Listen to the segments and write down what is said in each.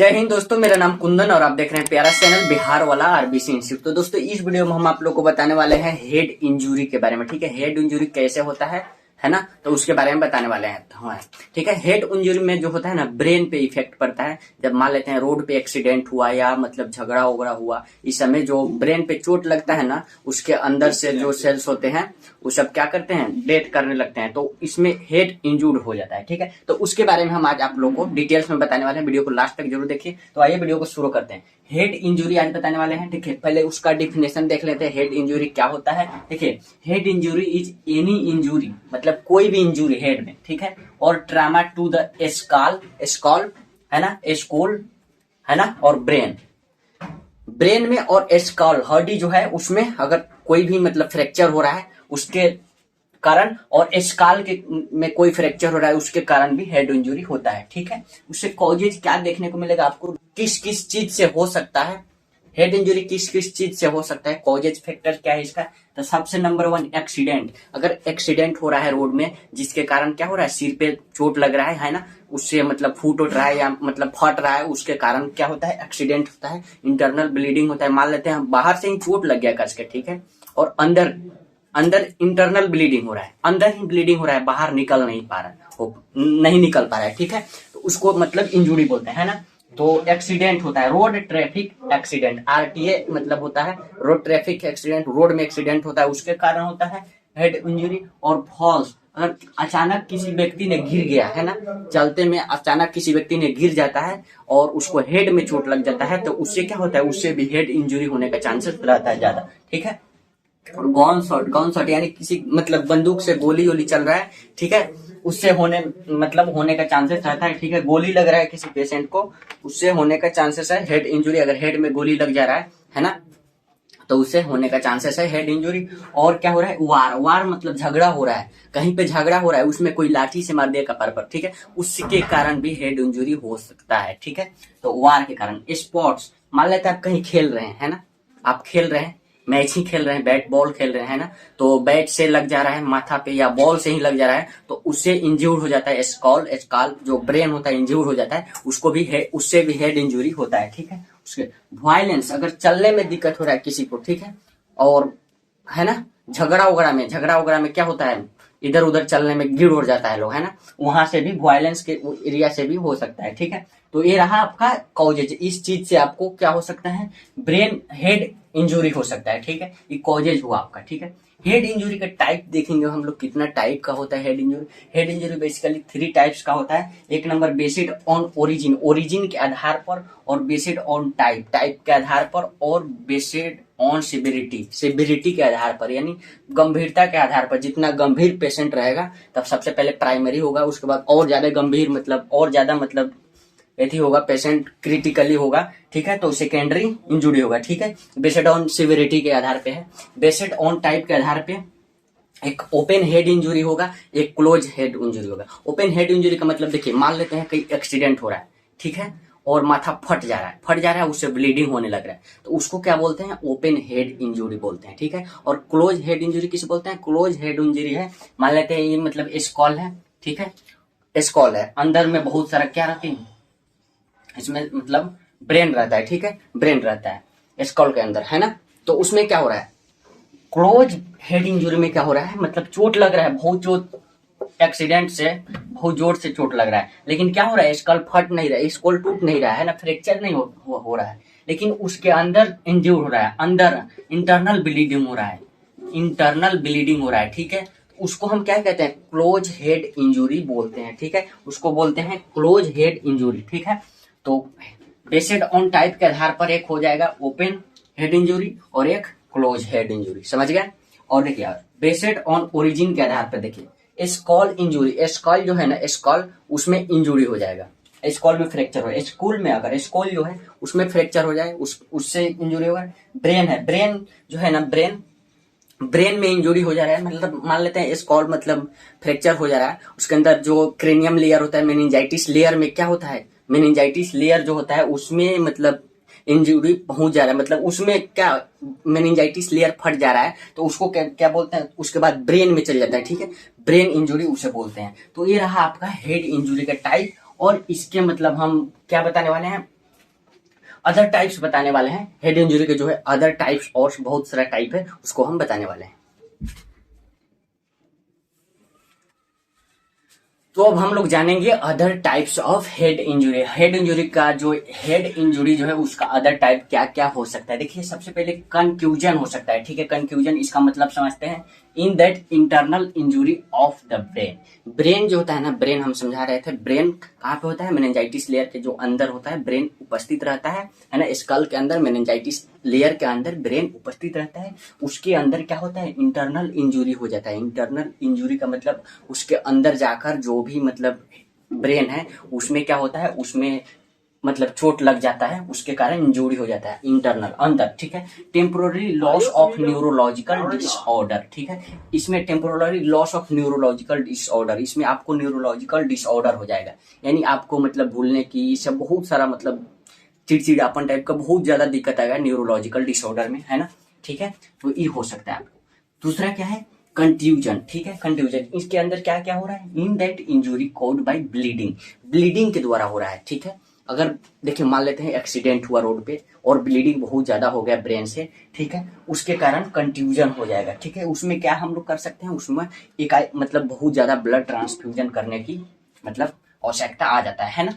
जय हिंद दोस्तों, मेरा नाम कुंदन और आप देख रहे हैं प्यारा चैनल बिहार वाला आरबीसी इंस्टीट्यूट। तो दोस्तों इस वीडियो में हम आप लोग को बताने वाले हैं हेड इंजरी के बारे में। ठीक है, हेड इंजरी कैसे होता है ना, तो उसके बारे में बताने वाले हैं। हाँ, ठीक है। हेड इंजरी में जो होता है ना, ब्रेन पे इफेक्ट पड़ता है। जब मान लेते हैं रोड पे एक्सीडेंट हुआ या मतलब झगड़ा वगड़ा हुआ, इस समय जो ब्रेन पे चोट लगता है ना, उसके अंदर से जो सेल्स होते हैं वो सब क्या करते हैं, डेथ करने लगते हैं। तो इसमें हेड इंजूर्ड हो जाता है। ठीक है, तो उसके बारे में हम आज आप लोगों को डिटेल्स में बताने वाले हैं। वीडियो को लास्ट तक जरूर देखिए। तो आइए वीडियो को शुरू करते हैं। हेड इंजरी आज बताने वाले हैं। ठीक है, पहले उसका डिफिनेशन देख लेते हैं। हेड इंजरी क्या होता है। देखिए, head injury is any injury, मतलब कोई भी इंजरी हेड में, ठीक है, और ट्रामा टू द स्कॉल है ना, स्कूल है ना, और ब्रेन में और स्कॉल हड्डी जो है उसमें अगर कोई भी मतलब फ्रैक्चर हो रहा है उसके कारण, और स्काल के में कोई फ्रैक्चर हो रहा है उसके कारण भी हेड इंजरी होता है। ठीक है, उससे कॉजेज क्या देखने को मिलेगा आपको, किस किस चीज से हो सकता है हेड इंजरी, किस किस चीज से हो सकता है, कॉजेज फैक्टर क्या है इसका। तो सबसे नंबर 1 एक्सीडेंट। अगर एक्सीडेंट हो रहा है रोड में जिसके कारण क्या हो रहा है, सिर पे चोट लग रहा है ना, उससे मतलब फूट उठ रहा है या मतलब फट रहा है, उसके कारण क्या होता है, एक्सीडेंट होता है। इंटरनल ब्लीडिंग होता है। मान लेते हैं बाहर से ही चोट लग गया कस के, ठीक है, और अंदर इंटरनल ब्लीडिंग हो रहा है, अंदर ही ब्लीडिंग हो रहा है, बाहर निकल नहीं पा रहा है, नहीं निकल पा रहा है। ठीक है, तो उसको मतलब इंजरी बोलते हैं, है ना। तो एक्सीडेंट होता है, रोड ट्रैफिक एक्सीडेंट, आरटीए मतलब होता है रोड ट्रैफिक एक्सीडेंट। रोड में एक्सीडेंट होता है उसके कारण होता है हेड इंजरी। और फॉल्स, अगर अचानक किसी व्यक्ति ने गिर गया है ना, चलते में अचानक किसी व्यक्ति ने गिर जाता है और उसको हेड में चोट लग जाता है, तो उससे क्या होता है, उससे भी हेड इंजरी होने का चांसेस रहता है ज्यादा। ठीक है, और गन शॉट यानी किसी मतलब बंदूक से गोली वोली चल रहा है, ठीक है, उससे होने का चांसेस रहता है। ठीक है, गोली लग रहा है किसी पेशेंट को, उससे होने का चांसेस है हेड इंजरी। अगर हेड में गोली लग जा रहा है ना, तो उससे होने का चांसेस है हेड इंजरी। और क्या हो रहा है, वार मतलब झगड़ा हो रहा है, कहीं पे झगड़ा हो रहा है, उसमें कोई लाठी से मार दिया कपार पर, ठीक है, उसके कारण भी हेड इंजरी हो सकता है। ठीक है, तो वार के कारण। स्पोर्ट्स, मान लेते हैं आप कहीं खेल रहे हैं, है ना, आप खेल रहे हैं, मैच ही खेल रहे हैं, बैट बॉल खेल रहे हैं, है ना, तो बैट से लग जा रहा है माथा पे या बॉल से ही लग जा रहा है, तो उससे इंज्योर हो जाता है स्कॉल जो ब्रेन होता है इंज्योर हो जाता है, उससे भी हेड इंजरी होता है। ठीक है, उसके वायलेंस, अगर चलने में दिक्कत हो रहा है किसी को, ठीक है, और है ना, झगड़ा वगड़ा में क्या होता है, इधर उधर चलने में गिर उड़ जाता है लोग, है ना, वहां से भी वायलेंस के एरिया से भी हो सकता है। ठीक है, तो ये रहा आपका कॉजेज। इस चीज से आपको क्या हो सकता है, ब्रेन हेड इंजरी हो सकता है। ठीक है, ये कॉजेज हुआ आपका। ठीक है, हेड इंजरी का टाइप देखेंगे हम लोग, कितना टाइप का होता है head injury. Head injury basically 3 types का होता है। एक नंबर बेस्ड ऑन ओरिजिन के आधार पर, और बेस्ड ऑन टाइप के आधार पर, और बेस्ड ऑन सिविरिटी के आधार पर, यानी गंभीरता के आधार पर। जितना गंभीर पेशेंट रहेगा तब सबसे पहले प्राइमरी होगा, उसके बाद और ज्यादा गंभीर मतलब यदि होगा, पेशेंट क्रिटिकली होगा, ठीक है, तो सेकेंडरी इंजुरी होगा। ठीक है, बेस्ड ऑन सिविरिटी के आधार पे है। बेस्ड ऑन टाइप के आधार पे एक ओपन हेड इंजुरी होगा, एक क्लोज हेड इंजुरी होगा। ओपन हेड इंजुरी का मतलब देखिए, मान लेते हैं कहीं एक्सीडेंट हो रहा है, ठीक है, और माथा फट जा रहा है, उससे ब्लीडिंग होने लग रहा है, तो उसको क्या बोलते हैं, ओपन हेड इंजुरी बोलते हैं। ठीक है, और क्लोज हेड इंजुरी किसे बोलते हैं, क्लोज हेड इंजुरी है, मान लेते हैं ये मतलब स्कॉल है, ठीक है, स्कॉल है, अंदर में बहुत सारा क्या रहती है, इसमें मतलब ब्रेन रहता है। ठीक है, ब्रेन रहता है स्कॉल के अंदर, है ना, तो उसमें क्या हो रहा है, क्लोज हेड इंजुरी में क्या हो रहा है, मतलब चोट लग रहा है, बहुत चोट, एक्सीडेंट से बहुत जोर से चोट लग रहा है, लेकिन क्या हो रहा है, स्कल फट नहीं रहा है, स्कल टूट नहीं रहा है ना, फ्रैक्चर नहीं हो रहा है, लेकिन उसके अंदर इंज्योर हो रहा है, अंदर इंटरनल ब्लीडिंग हो रहा है। ठीक है, उसको हम क्या कहते हैं, क्लोज हेड इंजुरी बोलते हैं। ठीक है, उसको बोलते हैं क्लोज हेड इंजुरी। ठीक है, तो बेस्ड ऑन टाइप के आधार पर एक हो जाएगा ओपन हेड इंजुरी और एक क्लोज हेड इंजुरी, समझ गए। और देखिए, बेस्ड ऑन ओरिजिन के आधार पर देखिए, स्कॉल इंजुरी, स्कॉल जो है ना, स्कॉल उसमें इंजुरी हो जाएगा, स्कॉल में फ्रैक्चर हो, स्कूल में अगर स्कॉल जो है उसमें फ्रैक्चर हो जाए, उससे इंजुरी होगा। ब्रेन जो है ना, ब्रेन में इंजुरी हो जा रहा है, मतलब मान लेते हैं स्कॉल मतलब फ्रैक्चर हो जा रहा है, उसके अंदर जो क्रेनियम लेयर होता है, मेनिंजाइटिस लेयर में क्या होता है, मेनिंजाइटिस लेयर जो होता है उसमें मतलब इंजुरी पहुंच जा रहा है, मतलब उसमें क्या मेनिंजाइटिस लेयर फट जा रहा है, तो उसको क्या बोलते हैं, उसके बाद ब्रेन में चल जाता है। ठीक है, ब्रेन इंजुरी उसे बोलते हैं। तो ये रहा आपका हेड इंजुरी का टाइप। और इसके मतलब हम क्या बताने वाले हैं, अदर टाइप्स बताने वाले हैं। हेड इंजरी के जो है अदर टाइप्स और बहुत सारा टाइप है, उसको हम बताने वाले हैं। तो अब हम लोग जानेंगे other types of head injury. Head injury का जो हेड इंजुरी जो है उसका अदर टाइप क्या क्या हो सकता है। देखिए सबसे पहले कंफ्यूजन हो सकता है, ठीक है। कंफ्यूजन इसका मतलब समझते हैं, in that internal injury of the brain. Brain जो होता है ना, ब्रेन हम समझा रहे थे, ब्रेन कहाँ पे होता है, मेनिंजाइटिस लेयर के जो अंदर होता है ब्रेन उपस्थित रहता है ना, स्कल के अंदर मेनिंजाइटिस लेयर के अंदर ब्रेन उपस्थित रहता है। उसके अंदर क्या होता है, इंटरनल इंजुरी हो जाता है। इंटरनल इंजुरी का मतलब उसके अंदर जाकर जो भी मतलब ब्रेन है उसमें क्या होता है, उसमें मतलब चोट लग जाता है, उसके कारण इंजूरी हो जाता है इंटरनल अंदर, ठीक है। Temporary loss of neurological disorder, ठीक है। इसमें temporary loss of neurological disorder, इसमें आपको न्यूरोलॉजिकल डिसऑर्डर हो जाएगा, यानी आपको मतलब भूलने की सब बहुत सारा मतलब चिड़चिड़ापन टाइप का बहुत ज्यादा दिक्कत आएगा न्यूरोलॉजिकल डिसऑर्डर में, है ना, ठीक है। तो ये हो सकता है आपको। दूसरा क्या है, कंट्यूजन, ठीक है। कंट्यूजन इसके अंदर क्या क्या हो रहा है, in that injury caused by bleeding, bleeding के द्वारा हो रहा है, ठीक है। अगर देखिए मान लेते हैं एक्सीडेंट हुआ रोड पे और ब्लीडिंग बहुत ज्यादा हो गया ब्रेन से, ठीक है, उसके कारण कंट्यूजन हो जाएगा, ठीक है। उसमें क्या हम लोग कर सकते हैं, उसमें एक मतलब बहुत ज्यादा ब्लड ट्रांसफ्यूजन करने की मतलब आवश्यकता आ जाता है ना,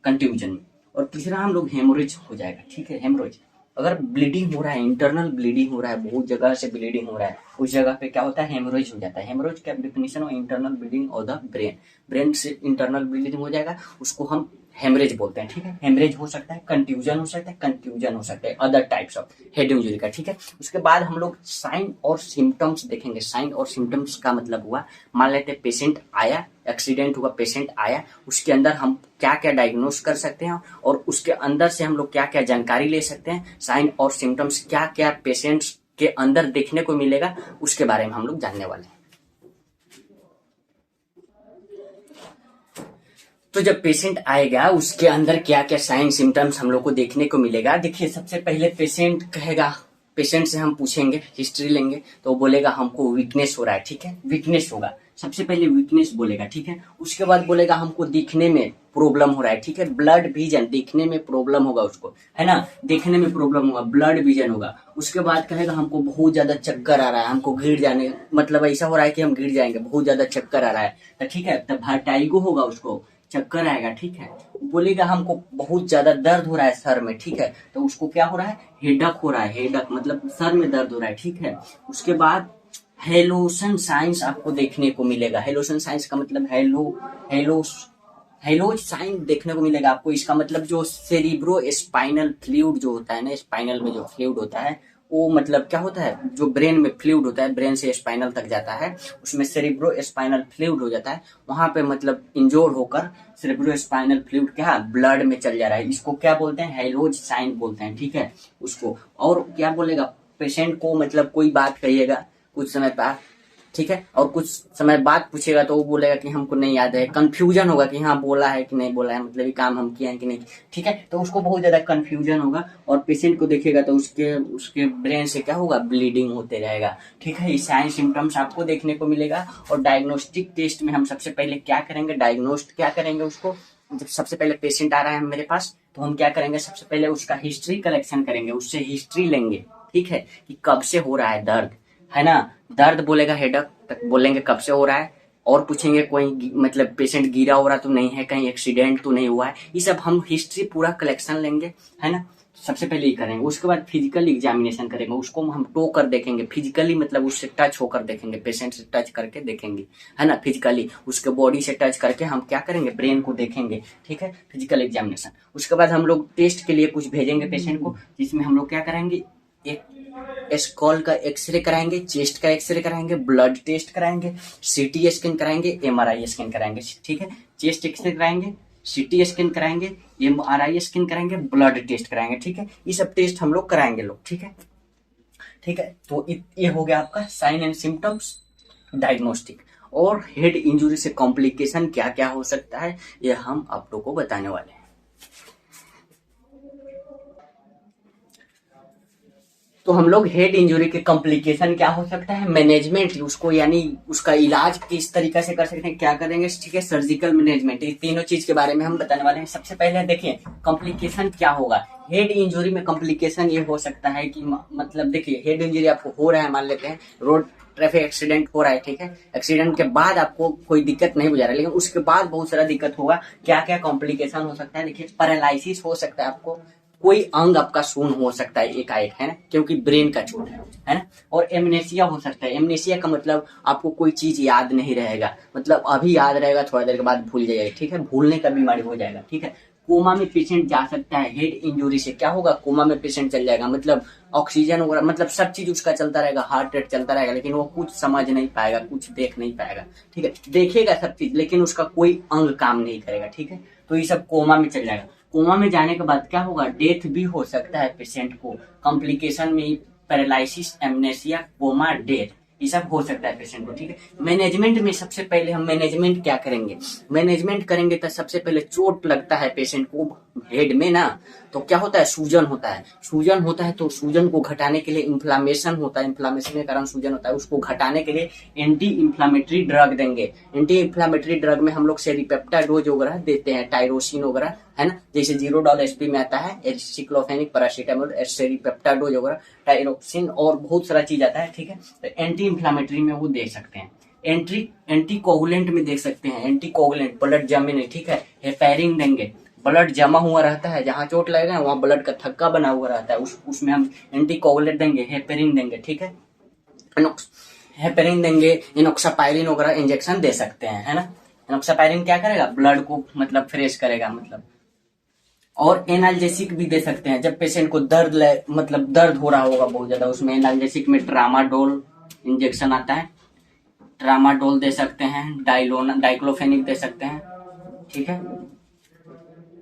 कंट्यूजन में। और तीसरा हम लोग हेमोरेज हो जाएगा, ठीक है। हेमोरेज अगर ब्लीडिंग हो रहा है, इंटरनल ब्लीडिंग हो रहा है, बहुत जगह से ब्लीडिंग हो रहा है, उस जगह पे क्या होता है, हेमोरेज हो जाता है। हेमोरेज का definition of internal bleeding of the brain, brain से इंटरनल ब्लीडिंग हो जाएगा, उसको हम हेमरेज बोलते हैं, ठीक है। हेमरेज हो सकता है, कंट्यूजन हो सकता है, कंफ्यूजन हो सकता है, other types of head injury का, ठीक है। उसके बाद हम लोग साइन और सिम्टम्स देखेंगे। साइन और सिम्टम्स का मतलब हुआ, मान लेते हैं पेशेंट आया, एक्सीडेंट हुआ, पेशेंट आया, उसके अंदर हम क्या क्या डायग्नोस कर सकते हैं और उसके अंदर से हम लोग क्या क्या जानकारी ले सकते हैं। साइन और सिम्टम्स क्या क्या पेशेंट्स के अंदर देखने को मिलेगा, उसके बारे में हम लोग जानने वाले हैं। तो जब पेशेंट आएगा उसके अंदर क्या क्या साइन सिम्टम्स हम लोग को देखने को मिलेगा। देखिए सबसे पहले पेशेंट कहेगा, पेशेंट से हम पूछेंगे, हिस्ट्री लेंगे, तो वो बोलेगा हमको वीकनेस हो रहा है, ठीक है। वीकनेस होगा, सबसे पहले वीकनेस बोलेगा, ठीक है। उसके बाद बोलेगा हमको दिखने में प्रॉब्लम हो रहा है, ठीक है। ब्लड विजन, देखने में प्रॉब्लम होगा उसको, है ना, देखने में प्रॉब्लम होगा, ब्लड विजन होगा। उसके बाद कहेगा हमको बहुत ज्यादा चक्कर आ रहा है, हमको गिर जाने मतलब ऐसा हो रहा है कि हम गिर जाएंगे, बहुत ज्यादा चक्कर आ रहा है, तो ठीक है, तब वर्टिगो होगा, उसको चक्कर आएगा, ठीक है। बोलेगा हमको बहुत ज्यादा दर्द हो रहा है सर में, ठीक है, तो उसको क्या हो रहा है, हेडक हो रहा है, हेडक मतलब सर में दर्द हो रहा है, ठीक है। उसके बाद हेलोसन साइंस आपको देखने को मिलेगा। हेलोसन साइंस का मतलब हेलोज साइन देखने को मिलेगा आपको। इसका मतलब जो सेरिब्रो स्पाइनल फ्लूइड जो होता है ना, स्पाइनल में जो फ्लूइड होता है वो मतलब क्या होता है, जो ब्रेन में फ्लूइड होता है, ब्रेन से स्पाइनल तक जाता है, उसमें सेरिब्रो स्पाइनल फ्लूइड हो जाता है, वहां पे मतलब इंजोर होकर सेरिब्रो स्पाइनल फ्लूइड क्या ब्लड में चल जा रहा है, इसको क्या बोलते हैं, हेलोज साइन बोलते हैं, ठीक है उसको। और क्या बोलेगा, पेशेंट को मतलब कोई बात कहिएगा कुछ समय बाद, ठीक है, और कुछ समय बाद पूछेगा तो वो बोलेगा कि हमको नहीं याद है, कंफ्यूजन होगा कि हाँ बोला है कि नहीं बोला है, मतलब ये काम हम किए हैं कि नहीं, ठीक है। तो उसको बहुत ज्यादा कंफ्यूजन होगा और पेशेंट को देखेगा तो उसके उसके ब्रेन से क्या होगा, ब्लीडिंग होते रहेगा, ठीक है। ये साइन सिम्टम्स आपको देखने को मिलेगा। और डायग्नोस्टिक टेस्ट में हम सबसे पहले क्या करेंगे, डायग्नोस्ट क्या करेंगे उसको, जब सबसे पहले पेशेंट आ रहा है मेरे पास तो हम क्या करेंगे, सबसे पहले उसका हिस्ट्री कलेक्शन करेंगे, उससे हिस्ट्री लेंगे, ठीक है, कि कब से हो रहा है दर्द, है ना। दर्द बोलेगा, हेडक तक बोलेंगे कब से हो रहा है, और पूछेंगे कोई मतलब पेशेंट गिरा हो रहा तो नहीं है, कहीं एक्सीडेंट तो नहीं हुआ है, ये सब हम हिस्ट्री पूरा कलेक्शन लेंगे, है ना। सबसे पहले ये करेंगे। उसके बाद फिजिकल एग्जामिनेशन करेंगे, उसको हम टो कर देखेंगे, फिजिकली मतलब उससे टच होकर देखेंगे, पेशेंट से टच करके देखेंगे, है ना, फिजिकली उसके बॉडी से टच करके हम क्या करेंगे, ब्रेन को देखेंगे, ठीक है, फिजिकल एग्जामिनेशन। उसके बाद हम लोग टेस्ट के लिए कुछ भेजेंगे पेशेंट को, जिसमें हम लोग क्या करेंगे, एक स्कॉल का एक्सरे कराएंगे, चेस्ट का एक्सरे कराएंगे, ब्लड टेस्ट कराएंगे, सीटी स्कैन कराएंगे, एमआरआई स्कैन कराएंगे, ठीक है। चेस्ट एक्सरे कराएंगे, सीटी स्कैन कराएंगे, एमआरआई स्कैन कराएंगे, ब्लड टेस्ट कराएंगे, ठीक है। ये सब टेस्ट हम लोग कराएंगे लोग, ठीक है, ठीक है। तो ये हो गया आपका साइन एंड सिम्टम्स, डायग्नोस्टिक। और हेड इंजुरी से कॉम्प्लिकेशन क्या क्या हो सकता है ये हम आप लोग को बताने वाले हैं। तो हम लोग हेड इंजुरी के कॉम्प्लिकेशन क्या हो सकता है, मैनेजमेंट उसको यानी उसका इलाज किस तरीके से कर सकते हैं, क्या करेंगे, ठीक है, सर्जिकल मैनेजमेंट, ये तीनों चीज के बारे में हम बताने वाले हैं। सबसे पहले देखिए कॉम्प्लिकेशन क्या होगा, हेड इंजरी में कॉम्प्लिकेशन ये हो सकता है कि मतलब देखिए, हेड इंजरी आपको हो रहा है, मान लेते हैं रोड ट्रैफिक एक्सीडेंट हो रहा है, ठीक है। एक्सीडेंट के बाद आपको कोई दिक्कत नहीं हो जा रहा है, लेकिन उसके बाद बहुत सारा दिक्कत होगा। क्या क्या कॉम्प्लिकेशन हो सकता है, देखिए पैरालिसिस हो सकता है आपको, कोई अंग आपका शून्य हो सकता है एकाएक, है ना, क्योंकि ब्रेन का चोट है ना। और एमनेसिया हो सकता है। एमनेसिया का मतलब आपको कोई चीज याद नहीं रहेगा, मतलब अभी याद रहेगा, थोड़ा देर के बाद भूल जाएगा, ठीक है, भूलने का बीमारी हो जाएगा, ठीक है। कोमा में पेशेंट जा सकता है। हेड इंजरी से क्या होगा, कोमा में पेशेंट चल जाएगा, मतलब ऑक्सीजन वगैरह, मतलब सब चीज उसका चलता रहेगा, हार्ट रेट चलता रहेगा, लेकिन वो कुछ समझ नहीं पाएगा, कुछ देख नहीं पाएगा, ठीक है। देखेगा सब चीज, लेकिन उसका कोई अंग काम नहीं करेगा, ठीक है। तो ये सब कोमा में चल जाएगा। कोमा में जाने के बाद क्या होगा, डेथ भी हो सकता है पेशेंट को, कॉम्प्लिकेशन में पैरालिसिस, एमनेसिया, कोमा, डेथ, ये सब हो सकता है पेशेंट को, ठीक है। मैनेजमेंट में सबसे पहले हम मैनेजमेंट क्या करेंगे, मैनेजमेंट करेंगे तो सबसे पहले चोट लगता है पेशेंट को हेड में ना, तो क्या होता है, सूजन होता है। सूजन होता है तो सूजन को घटाने के लिए इन्फ्लामेशन होता है, इन्फ्लामेशन के कारण सूजन होता है, उसको घटाने के लिए एंटी इन्फ्लामेटरी ड्रग देंगे। एंटी इन्फ्लामेटरी ड्रग में हम लोग सेरिपेप्टाडोज वगैरह देते हैं, टायरोसिन वगैरह, है ना, जैसे $0 में आता है एसिक्लोफेनिक, पैरासीटामोल, सेरिपेप्टाडोज वगैरह, टायरोक्सिन और बहुत सारा चीज आता है, ठीक है। तो एंटी इन्फ्लामेटरी में वो दे सकते हैं। एंटी कोगुलेंट में देख सकते हैं, एंटी कोगुलेंट ब्लड जमे नहीं, ठीक है। हेपेरिन देंगे, ब्लड जमा हुआ रहता है, जहां चोट लगेगा वहां ब्लड का थक्का बना हुआ रहता है, उसमें हम एंटी कोगुलेंट देंगे, हेपेरिन देंगे, ठीक है। हेपेरिन देंगे, इनोक्सापाइरिन वगैरह इंजेक्शन दे सकते हैं, है ना। इनोक्सापाइरिन क्या करेगा, ब्लड को मतलब फ्रेश करेगा, मतलब। और एनाल्जेसिक भी दे सकते हैं, जब पेशेंट को मतलब दर्द हो रहा होगा बहुत ज्यादा, उसमें एनाल्जेसिक में ट्रामाडोल इंजेक्शन आता है, ट्रामाडोल दे सकते हैं, डाइक्लोफेनिक दे सकते हैं, ठीक है,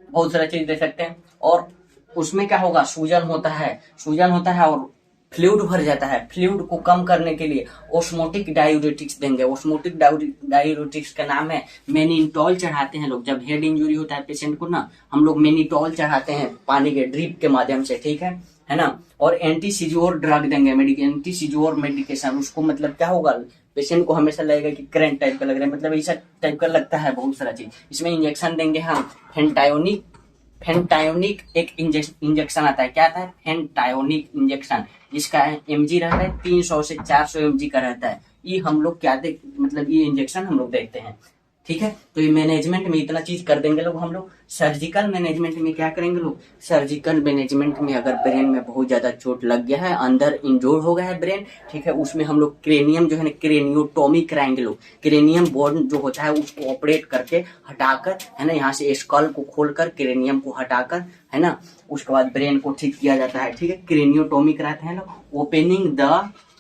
बहुत सारा चीज दे सकते हैं। और उसमें क्या होगा, सूजन होता है और फ्लूइड भर जाता है। फ्लूइड को कम करने के लिए ओस्मोटिक डायूरेटिक्स देंगे। ओस्मोटिक डायूरेटिक्स का नाम है मेनिटॉल, चढ़ाते हैं लोग जब हेड इंजरी होता है पेशेंट को ना, हम लोग मेनिटॉल चढ़ाते हैं पानी के ड्रिप के माध्यम से, ठीक है ना। और एंटी सीजोर ड्रग देंगे, एंटी सीजोर मेडिकेशन, उसको मतलब क्या होगा, पेशेंट को हमेशा लगेगा कि करंट टाइप का लग रहा है, मतलब ऐसा टाइप का लगता है बहुत सारा चीज। इसमें इंजेक्शन देंगे हम फेंटायोनिक एक इंजेक्शन आता है, क्या आता है, फेंटायोनिक इंजेक्शन, जिसका एमजी रहता है 300 से 400 एमजी का रहता है। ये हम लोग क्या मतलब ये इंजेक्शन हम लोग देखते हैं, ठीक है। तो ये मैनेजमेंट में इतना चीज कर देंगे लोग हम लोग। सर्जिकल मैनेजमेंट में क्या करेंगे लोग, सर्जिकल मैनेजमेंट में अगर ब्रेन में बहुत ज्यादा चोट लग गया है, अंदर इंजोर हो गया है ब्रेन, ठीक है, उसमें हम लोग क्रेनियम जो है ना, क्रेनियोटोमी कराएंगे लोग। क्रेनियम बोन जो होता है उसको ऑपरेट करके हटाकर, है ना, यहाँ से स्कल को खोलकर क्रेनियम को हटाकर, है ना, उसके बाद ब्रेन को ठीक किया जाता है, ठीक है। क्रेनियोटोमी कराते हैं लोग,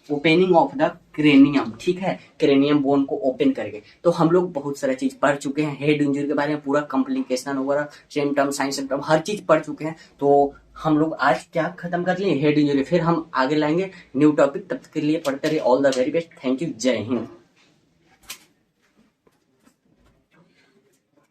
ओपनिंग ऑफ द क्रेनियम, ठीक है, क्रेनियम बोन को ओपन करके। तो हम लोग बहुत सारा चीज पढ़ चुके हैं हेड इंजरी के बारे में, पूरा कॉम्प्लिकेशन वगैरह, सिम्टम, साइंस सिम्टम, हर चीज पढ़ चुके हैं। तो हम लोग आज क्या खत्म कर लिए, हेड इंजरी। फिर हम आगे लाएंगे न्यू टॉपिक, तब तक के लिए पढ़ते रहिए। All the very best, thank you, जय हिंद।